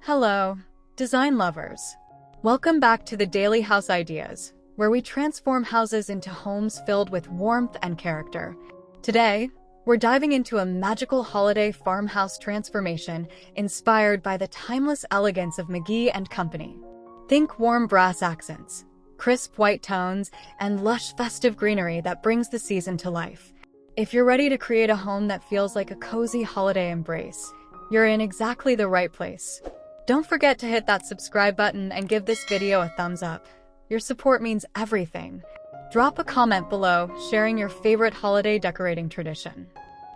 Hello, design lovers. Welcome back to the Daily House Ideas, where we transform houses into homes filled with warmth and character. Today, we're diving into a magical holiday farmhouse transformation inspired by the timeless elegance of McGee Company. Think warm brass accents, crisp white tones, and lush festive greenery that brings the season to life. If you're ready to create a home that feels like a cozy holiday embrace, you're in exactly the right place. Don't forget to hit that subscribe button and give this video a thumbs up. Your support means everything. Drop a comment below sharing your favorite holiday decorating tradition.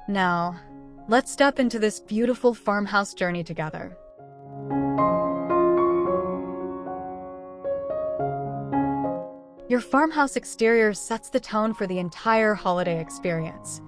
Now, let's step into this beautiful farmhouse journey together. Your farmhouse exterior sets the tone for the entire holiday experience.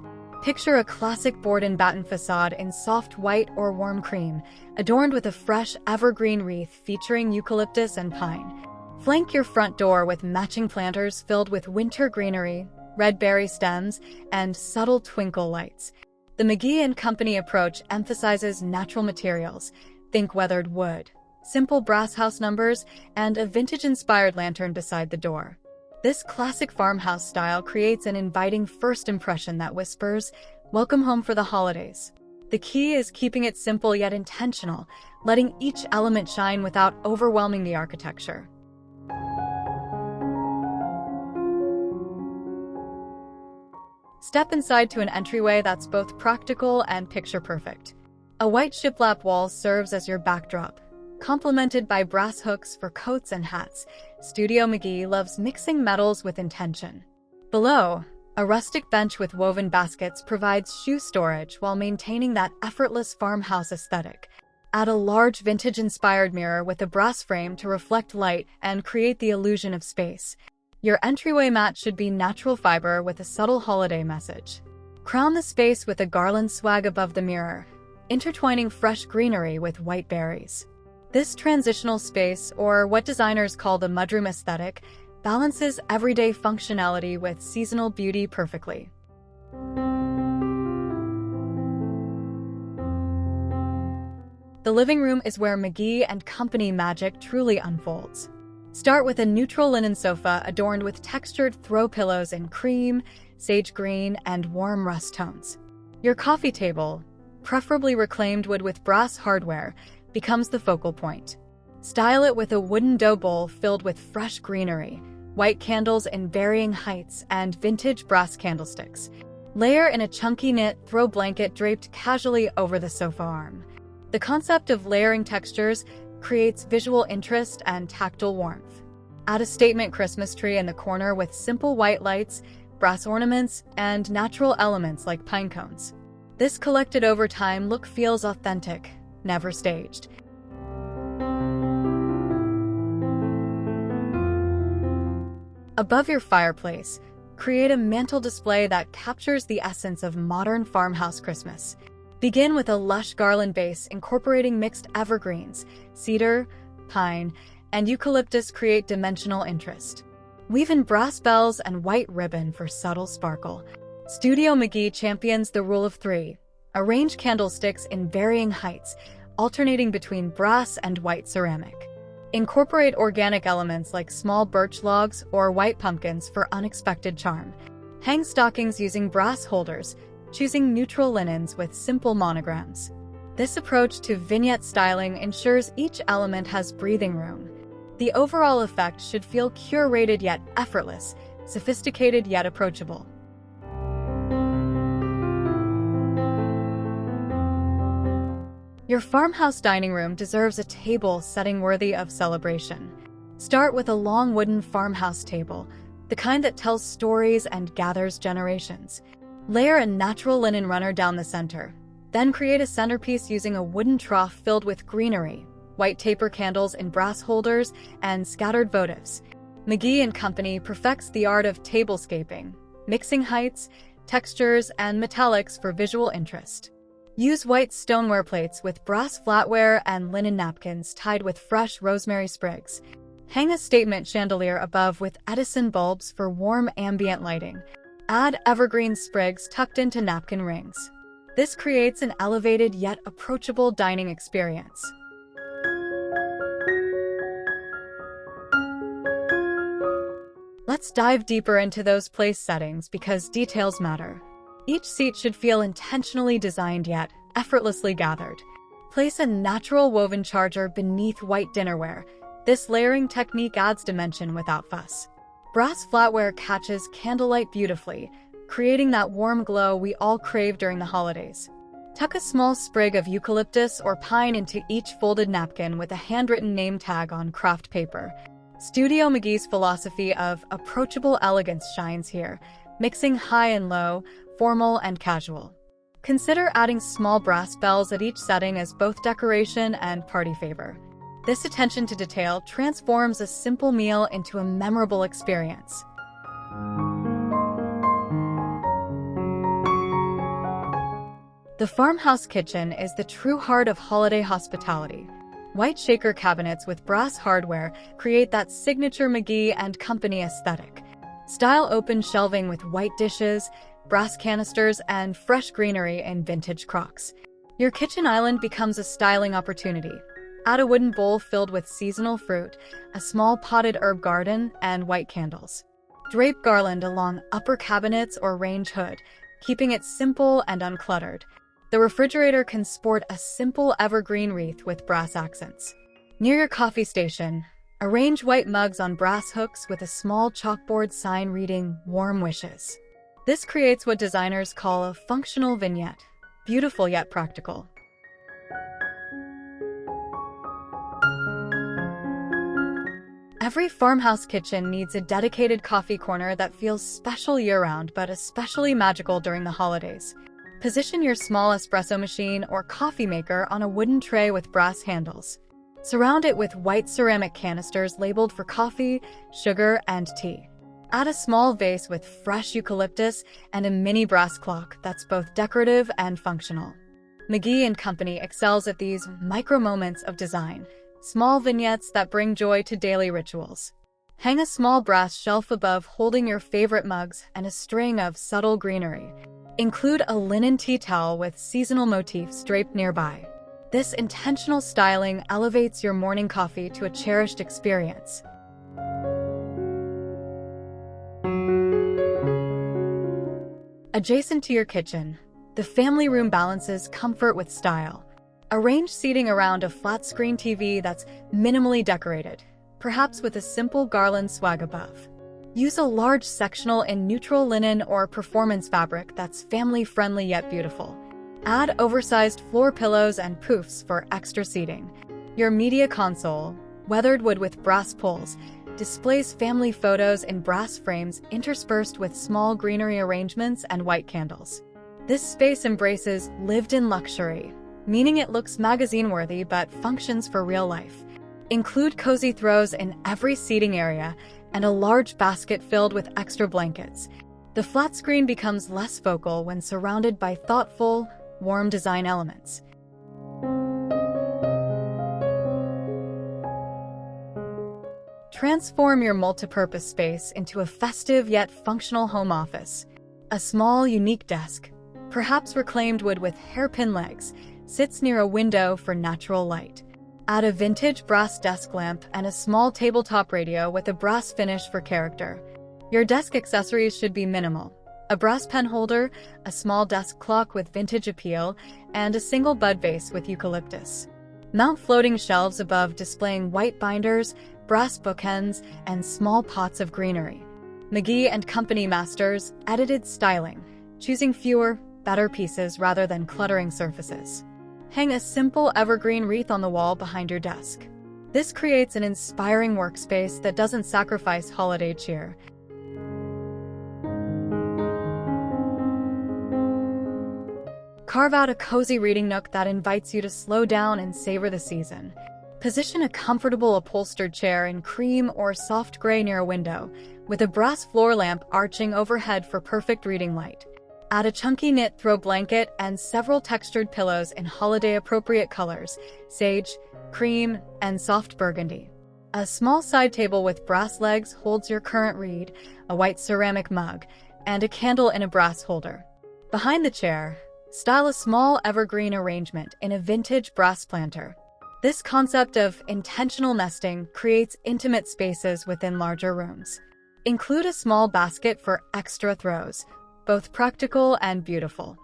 Picture a classic board and batten facade in soft white or warm cream, adorned with a fresh evergreen wreath featuring eucalyptus and pine. Flank your front door with matching planters filled with winter greenery, red berry stems, and subtle twinkle lights. The McGee Company approach emphasizes natural materials. Think weathered wood, simple brass house numbers, and a vintage-inspired lantern beside the door. This classic farmhouse style creates an inviting first impression that whispers, "Welcome home for the holidays." The key is keeping it simple yet intentional, letting each element shine without overwhelming the architecture. Step inside to an entryway that's both practical and picture-perfect. A white shiplap wall serves as your backdrop, complemented by brass hooks for coats and hats. Studio McGee loves mixing metals with intention. Below, a rustic bench with woven baskets provides shoe storage while maintaining that effortless farmhouse aesthetic. Add a large vintage-inspired mirror with a brass frame to reflect light and create the illusion of space. Your entryway mat should be natural fiber with a subtle holiday message. Crown the space with a garland swag above the mirror, intertwining fresh greenery with white berries. This transitional space, or what designers call the mudroom aesthetic, balances everyday functionality with seasonal beauty perfectly. The living room is where McGee Company magic truly unfolds. Start with a neutral linen sofa adorned with textured throw pillows in cream, sage green, and warm rust tones. Your coffee table, preferably reclaimed wood with brass hardware, becomes the focal point. Style it with a wooden dough bowl filled with fresh greenery, white candles in varying heights, and vintage brass candlesticks. Layer in a chunky knit throw blanket draped casually over the sofa arm. The concept of layering textures creates visual interest and tactile warmth. Add a statement Christmas tree in the corner with simple white lights, brass ornaments, and natural elements like pine cones. This collected over time look feels authentic, never staged. Above your fireplace, create a mantle display that captures the essence of modern farmhouse Christmas. Begin with a lush garland base incorporating mixed evergreens, cedar, pine, and eucalyptus create dimensional interest. Weave in brass bells and white ribbon for subtle sparkle. Studio McGee champions the rule of three. Arrange candlesticks in varying heights, alternating between brass and white ceramic. Incorporate organic elements like small birch logs or white pumpkins for unexpected charm. Hang stockings using brass holders, choosing neutral linens with simple monograms. This approach to vignette styling ensures each element has breathing room. The overall effect should feel curated yet effortless, sophisticated yet approachable. Your farmhouse dining room deserves a table setting worthy of celebration. Start with a long wooden farmhouse table, the kind that tells stories and gathers generations. Layer a natural linen runner down the center. Then create a centerpiece using a wooden trough filled with greenery, white taper candles in brass holders, and scattered votives. McGee Company perfects the art of tablescaping, mixing heights, textures, and metallics for visual interest. Use white stoneware plates with brass flatware and linen napkins tied with fresh rosemary sprigs. Hang a statement chandelier above with Edison bulbs for warm ambient lighting. Add evergreen sprigs tucked into napkin rings. This creates an elevated yet approachable dining experience. Let's dive deeper into those place settings because details matter. Each seat should feel intentionally designed yet effortlessly gathered. Place a natural woven charger beneath white dinnerware. This layering technique adds dimension without fuss. Brass flatware catches candlelight beautifully, creating that warm glow we all crave during the holidays. Tuck a small sprig of eucalyptus or pine into each folded napkin with a handwritten name tag on craft paper. Studio McGee's philosophy of approachable elegance shines here, mixing high and low, formal and casual. Consider adding small brass bells at each setting as both decoration and party favor. This attention to detail transforms a simple meal into a memorable experience. The farmhouse kitchen is the true heart of holiday hospitality. White shaker cabinets with brass hardware create that signature McGee and Company aesthetic. Style open shelving with white dishes, brass canisters, and fresh greenery in vintage crocks. Your kitchen island becomes a styling opportunity. Add a wooden bowl filled with seasonal fruit, a small potted herb garden, and white candles. Drape garland along upper cabinets or range hood, keeping it simple and uncluttered. The refrigerator can sport a simple evergreen wreath with brass accents. Near your coffee station, arrange white mugs on brass hooks with a small chalkboard sign reading "Warm Wishes." This creates what designers call a functional vignette, beautiful yet practical. Every farmhouse kitchen needs a dedicated coffee corner that feels special year-round but especially magical during the holidays. Position your small espresso machine or coffee maker on a wooden tray with brass handles. Surround it with white ceramic canisters labeled for coffee, sugar, and tea. Add a small vase with fresh eucalyptus and a mini brass clock that's both decorative and functional. McGee and Company excels at these micro-moments of design, small vignettes that bring joy to daily rituals. Hang a small brass shelf above holding your favorite mugs and a string of subtle greenery. Include a linen tea towel with seasonal motifs draped nearby. This intentional styling elevates your morning coffee to a cherished experience. Adjacent to your kitchen, the family room balances comfort with style. Arrange seating around a flat-screen TV that's minimally decorated, perhaps with a simple garland swag above. Use a large sectional in neutral linen or performance fabric that's family-friendly yet beautiful. Add oversized floor pillows and poofs for extra seating. Your media console, weathered wood with brass pulls, displays family photos in brass frames interspersed with small greenery arrangements and white candles. This space embraces lived-in luxury, meaning it looks magazine-worthy but functions for real life. Include cozy throws in every seating area and a large basket filled with extra blankets. The flat screen becomes less focal when surrounded by thoughtful, warm design elements. Transform your multipurpose space into a festive yet functional home office. A small, unique desk, perhaps reclaimed wood with hairpin legs, sits near a window for natural light. Add a vintage brass desk lamp and a small tabletop radio with a brass finish for character. Your desk accessories should be minimal. A brass pen holder, a small desk clock with vintage appeal, and a single bud vase with eucalyptus. Mount floating shelves above displaying white binders, brass bookends, and small pots of greenery. McGee and Company masters edited styling, choosing fewer, better pieces rather than cluttering surfaces. Hang a simple evergreen wreath on the wall behind your desk. This creates an inspiring workspace that doesn't sacrifice holiday cheer. Carve out a cozy reading nook that invites you to slow down and savor the season. Position a comfortable upholstered chair in cream or soft gray near a window, with a brass floor lamp arching overhead for perfect reading light. Add a chunky knit throw blanket and several textured pillows in holiday-appropriate colors, sage, cream, and soft burgundy. A small side table with brass legs holds your current read, a white ceramic mug, and a candle in a brass holder. Behind the chair, style a small evergreen arrangement in a vintage brass planter. This concept of intentional nesting creates intimate spaces within larger rooms. Include a small basket for extra throws, both practical and beautiful.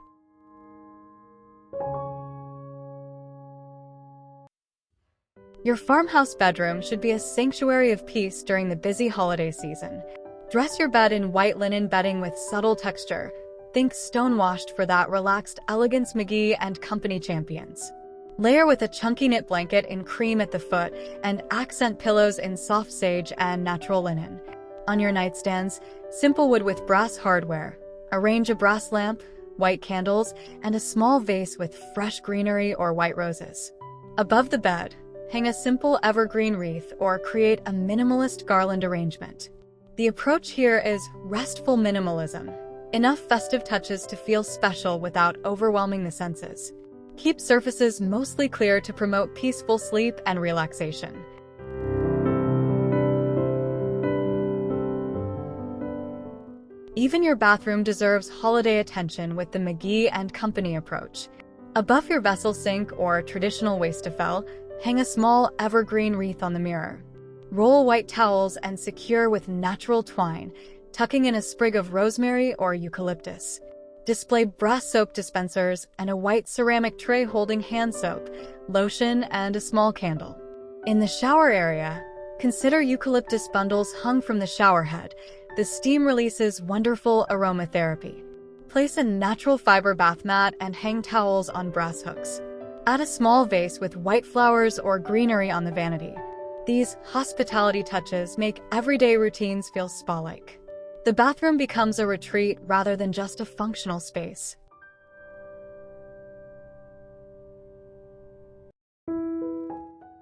Your farmhouse bedroom should be a sanctuary of peace during the busy holiday season. Dress your bed in white linen bedding with subtle texture. Think stone-washed for that relaxed elegance McGee and Company champions. Layer with a chunky knit blanket in cream at the foot and accent pillows in soft sage and natural linen. On your nightstands, simple wood with brass hardware. Arrange a brass lamp, white candles, and a small vase with fresh greenery or white roses. Above the bed, hang a simple evergreen wreath or create a minimalist garland arrangement. The approach here is restful minimalism. Enough festive touches to feel special without overwhelming the senses. Keep surfaces mostly clear to promote peaceful sleep and relaxation. Even your bathroom deserves holiday attention with the McGee and Company approach. Above your vessel sink or traditional wastafel, hang a small evergreen wreath on the mirror. Roll white towels and secure with natural twine, tucking in a sprig of rosemary or eucalyptus. Display brass soap dispensers and a white ceramic tray holding hand soap, lotion, and a small candle. In the shower area, consider eucalyptus bundles hung from the shower head. The steam releases wonderful aromatherapy. Place a natural fiber bath mat and hang towels on brass hooks. Add a small vase with white flowers or greenery on the vanity. These hospitality touches make everyday routines feel spa-like. The bathroom becomes a retreat rather than just a functional space.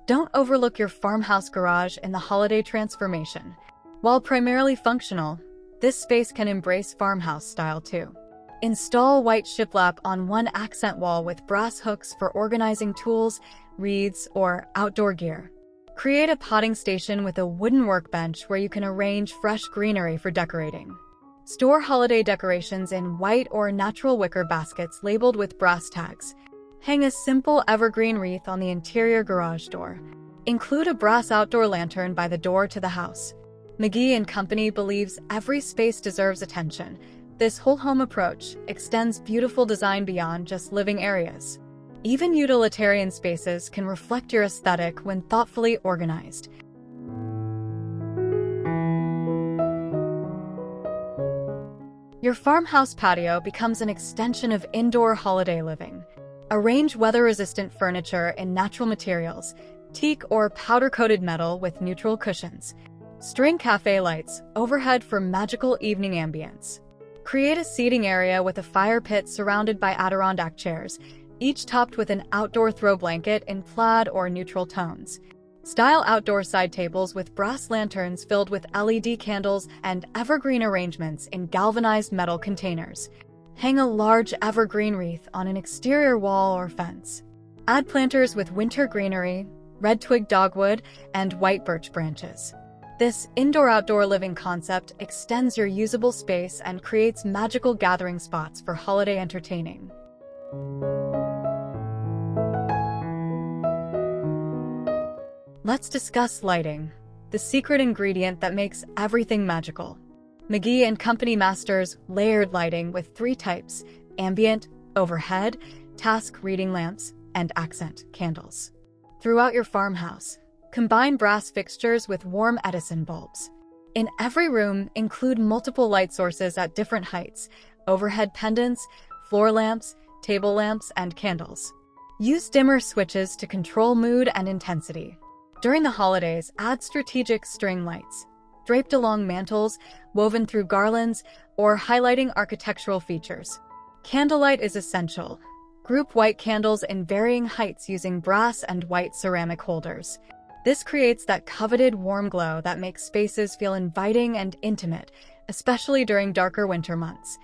Don't overlook your farmhouse garage in the holiday transformation. While primarily functional, this space can embrace farmhouse style too. Install white shiplap on one accent wall with brass hooks for organizing tools, wreaths, or outdoor gear. Create a potting station with a wooden workbench where you can arrange fresh greenery for decorating. Store holiday decorations in white or natural wicker baskets labeled with brass tags. Hang a simple evergreen wreath on the interior garage door. Include a brass outdoor lantern by the door to the house. McGee and Company believes every space deserves attention. This whole home approach extends beautiful design beyond just living areas. Even utilitarian spaces can reflect your aesthetic when thoughtfully organized. Your farmhouse patio becomes an extension of indoor holiday living. Arrange weather-resistant furniture in natural materials, teak or powder-coated metal with neutral cushions. String cafe lights overhead for magical evening ambience. Create a seating area with a fire pit surrounded by Adirondack chairs, each topped with an outdoor throw blanket in plaid or neutral tones. Style outdoor side tables with brass lanterns filled with LED candles and evergreen arrangements in galvanized metal containers. Hang a large evergreen wreath on an exterior wall or fence. Add planters with winter greenery, red twig dogwood, and white birch branches. This indoor-outdoor living concept extends your usable space and creates magical gathering spots for holiday entertaining. Let's discuss lighting, the secret ingredient that makes everything magical. McGee and Company masters layered lighting with 3 types: ambient, overhead, task reading lamps, and accent candles. Throughout your farmhouse, combine brass fixtures with warm Edison bulbs. In every room, include multiple light sources at different heights: overhead pendants, floor lamps, table lamps, and candles. Use dimmer switches to control mood and intensity. During the holidays, add strategic string lights, draped along mantels, woven through garlands, or highlighting architectural features. Candlelight is essential. Group white candles in varying heights using brass and white ceramic holders. This creates that coveted warm glow that makes spaces feel inviting and intimate, especially during darker winter months.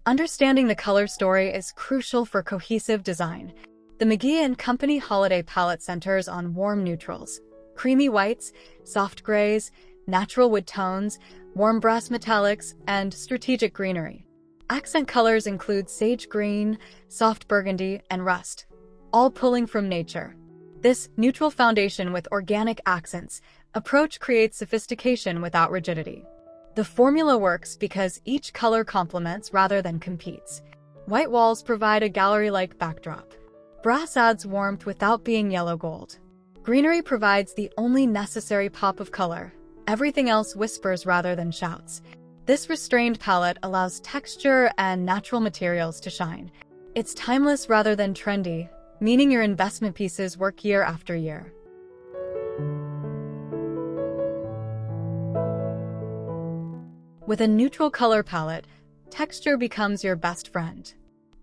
Understanding the color story is crucial for cohesive design. The McGee and Company holiday palette centers on warm neutrals, creamy whites, soft grays, natural wood tones, warm brass metallics, and strategic greenery. Accent colors include sage green, soft burgundy, and rust, all pulling from nature. This neutral foundation with organic accents approach creates sophistication without rigidity. The formula works because each color complements rather than competes. White walls provide a gallery-like backdrop. Brass adds warmth without being yellow gold. Greenery provides the only necessary pop of color. Everything else whispers rather than shouts. This restrained palette allows texture and natural materials to shine. It's timeless rather than trendy, meaning your investment pieces work year after year. With a neutral color palette, texture becomes your best friend.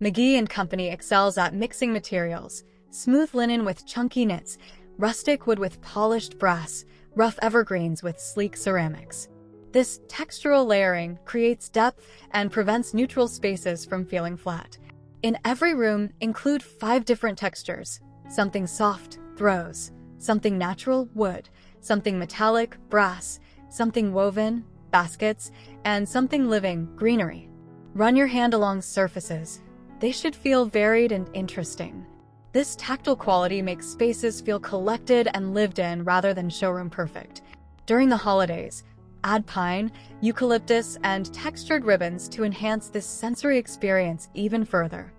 McGee Company excels at mixing materials: smooth linen with chunky knits, rustic wood with polished brass, rough evergreens with sleek ceramics. This textural layering creates depth and prevents neutral spaces from feeling flat. In every room, include 5 different textures: something soft, rose; something natural, wood; something metallic, brass; something woven, baskets; and something living, greenery. Run your hand along surfaces. They should feel varied and interesting. This tactile quality makes spaces feel collected and lived in rather than showroom perfect. During the holidays, add pine, eucalyptus, and textured ribbons to enhance this sensory experience even further.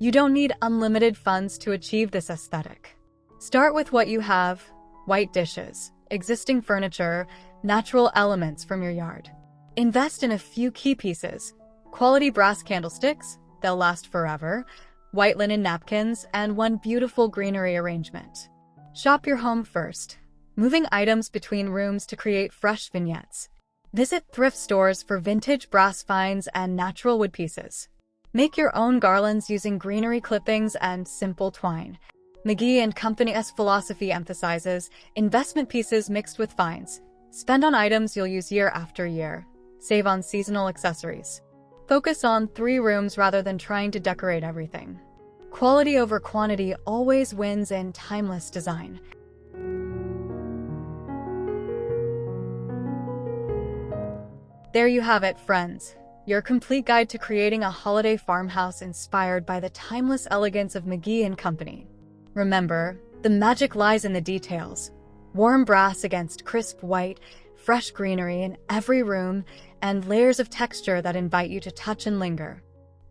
You don't need unlimited funds to achieve this aesthetic. Start with what you have: white dishes, existing furniture, natural elements from your yard. Invest in a few key pieces: quality brass candlesticks, they'll last forever, white linen napkins, and one beautiful greenery arrangement. Shop your home first, moving items between rooms to create fresh vignettes. Visit thrift stores for vintage brass finds and natural wood pieces. Make your own garlands using greenery clippings and simple twine. McGee Company's philosophy emphasizes investment pieces mixed with finds. Spend on items you'll use year after year. Save on seasonal accessories. Focus on 3 rooms rather than trying to decorate everything. Quality over quantity always wins in timeless design. There you have it, friends. Your complete guide to creating a holiday farmhouse inspired by the timeless elegance of McGee Company. Remember, the magic lies in the details. Warm brass against crisp white, fresh greenery in every room, and layers of texture that invite you to touch and linger.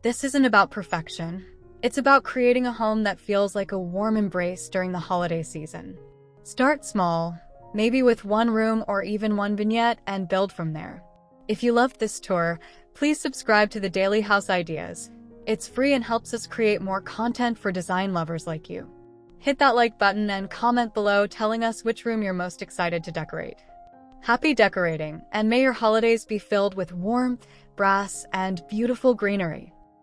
This isn't about perfection. It's about creating a home that feels like a warm embrace during the holiday season. Start small, maybe with 1 room or even 1 vignette, and build from there. If you loved this tour, please subscribe to the Daily House Ideas. It's free and helps us create more content for design lovers like you. Hit that like button and comment below telling us which room you're most excited to decorate. Happy decorating, and may your holidays be filled with warmth, brass, and beautiful greenery.